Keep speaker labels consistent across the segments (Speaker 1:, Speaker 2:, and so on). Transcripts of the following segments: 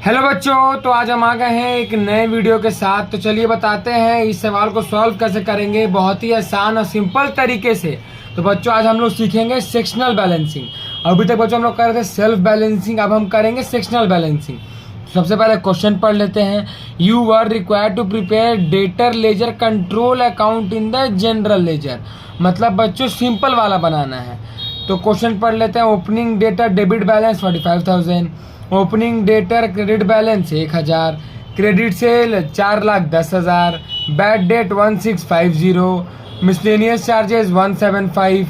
Speaker 1: Hello बच्चों, तो आज हम आ गए हैं एक नए वीडियो के साथ। तो चलिए बताते हैं इस सवाल को सॉल्व कैसे करेंगे, बहुत ही आसान और सिंपल तरीके से। तो बच्चों आज हम लोग सीखेंगे सेक्शनल बैलेंसिंग। अभी तक बच्चों हम लोग कर रहे थे सेल्फ बैलेंसिंग, अब हम करेंगे सेक्शनल बैलेंसिंग। सबसे पहले क्वेश्चन पढ़ लेते हैं। You were required to prepare debtor ledger control account in the general ledger. मतलब बच्चों सिंपल वाला बनाना है। तो क्वेश्चन पढ़ लेते हैं। Opening debtor debit balance 45,000, opening debtor credit balance 1,000, credit sale 4,10,000, bad debt 1650, miscellaneous charges 175,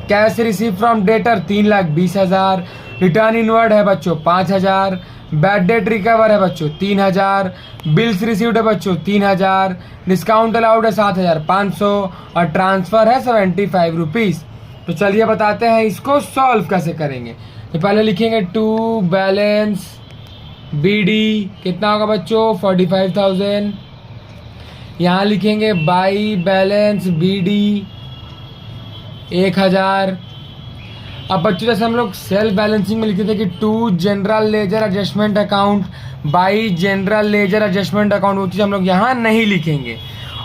Speaker 1: cash receive from debtor 3,20,000, return inward है बच्चों 5,000, बैड डेट रिकवर है बच्चों 3,000, बिल्स रिसीव्ड है बच्चों 3,000, डिस्काउंट अलाउड है 7,500 और ट्रांसफर है 75 रुपीज़। तो चलिए बताते हैं इसको सॉल्व कैसे करेंगे। तो पहले लिखेंगे टू बैलेंस BD कितना होगा बच्चों 45,000। यहाँ लिखेंगे बाई बैलेंस BD 1,000। अब बच्चों जैसे हम लोग सेल्फ बैलेंसिंग में लिखे थे कि to general ledger adjustment account by general ledger adjustment account, वो चीज़ हम लोग यहाँ नहीं लिखेंगे।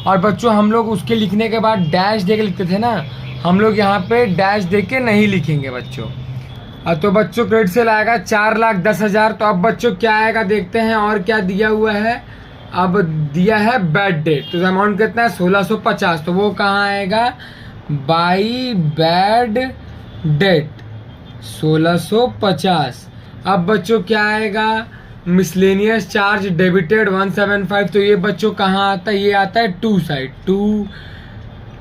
Speaker 1: और बच्चों हम लोग उसके लिखने के बाद डैश दे के लिखते थे ना, हम लोग यहाँ पे डैश दे के नहीं लिखेंगे बच्चों। तो बच्चों क्रेडिट सेल आएगा 4,10,000। तो अब बच्चों क्या आएगा देखते हैं और क्या दिया हुआ है। अब दिया है बैड डेट, तो अमाउंट कितना है 1,650। तो वो कहाँ आएगा बाई बैड डेट 1,650। अब बच्चों क्या आएगा मिसलेनियस चार्ज डेबिटेड 175। तो ये बच्चों कहाँ आता है, ये आता है to side, to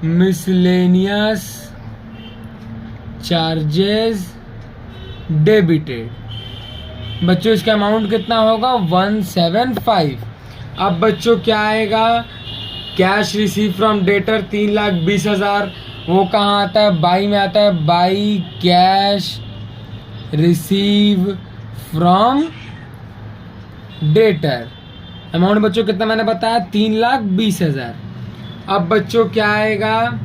Speaker 1: miscellaneous charges debited. बच्चों इसका अमाउंट कितना होगा 175। अब बच्चों क्या आएगा कैश रिसीव फ्रॉम डेटर 3,20,000। वो कहाँ आता है बाई में आता है, by cash receive from debtor. Amount बच्चों कितना मैंने बताया 3,20,000। अब बच्चों क्या आएगा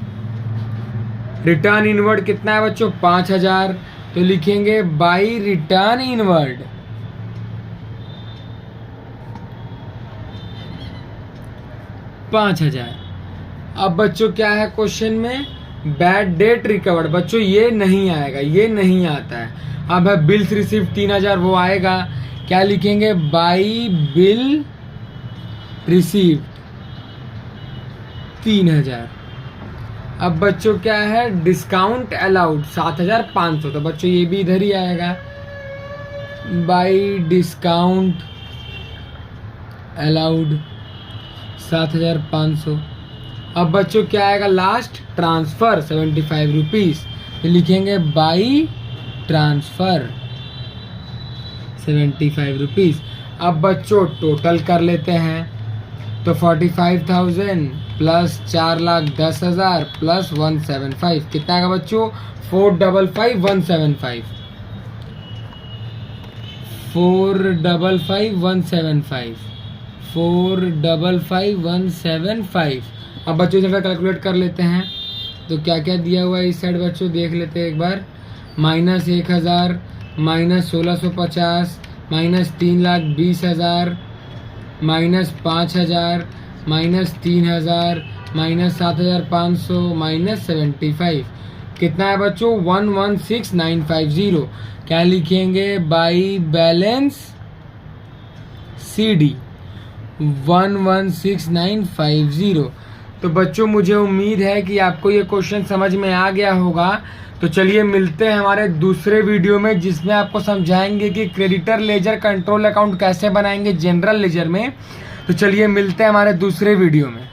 Speaker 1: रिटर्न इनवर्ड कितना है बच्चों 5,000। तो लिखेंगे बाई रिटर्न इनवर्ड 5,000। अब बच्चों क्या है क्वेश्चन में बैड डेट रिकवर्ड। बच्चों ये नहीं आएगा, ये नहीं आता है। अब है बिल्स रिसीव 3,000, वो आएगा क्या लिखेंगे बाई बिल रिसीव 3,000। अब बच्चों क्या है डिस्काउंट अलाउड 7,500। तो बच्चों ये भी इधर ही आएगा बाई डिस्काउंट अलाउड 7,500। अब बच्चों क्या आएगा लास्ट ट्रांसफर 75 रुपीज़। तो लिखेंगे बाई ट्रांसफर 75 रुपीज़। अब बच्चों टोटल कर लेते हैं। तो 45,000 प्लस 4,10,000 प्लस 175 कितना आएगा बच्चों 455,175 455,175। अब बच्चों इधर कैलकुलेट कर लेते हैं। तो क्या क्या दिया हुआ है इस साइड बच्चों देख लेते हैं एक बार। -1,000 -1,650 -3,20,000 -5,000 -3,000 -7,500 -75 कितना है बच्चों 116,950। क्या लिखेंगे बाई बैलेंस CD 116,950। तो बच्चों मुझे उम्मीद है कि आपको ये क्वेश्चन समझ में आ गया होगा। तो चलिए मिलते हैं हमारे दूसरे वीडियो में, जिसमें आपको समझाएंगे कि क्रेडिटर लेजर कंट्रोल अकाउंट कैसे बनाएंगे जनरल लेजर में। तो चलिए मिलते हैं हमारे दूसरे वीडियो में।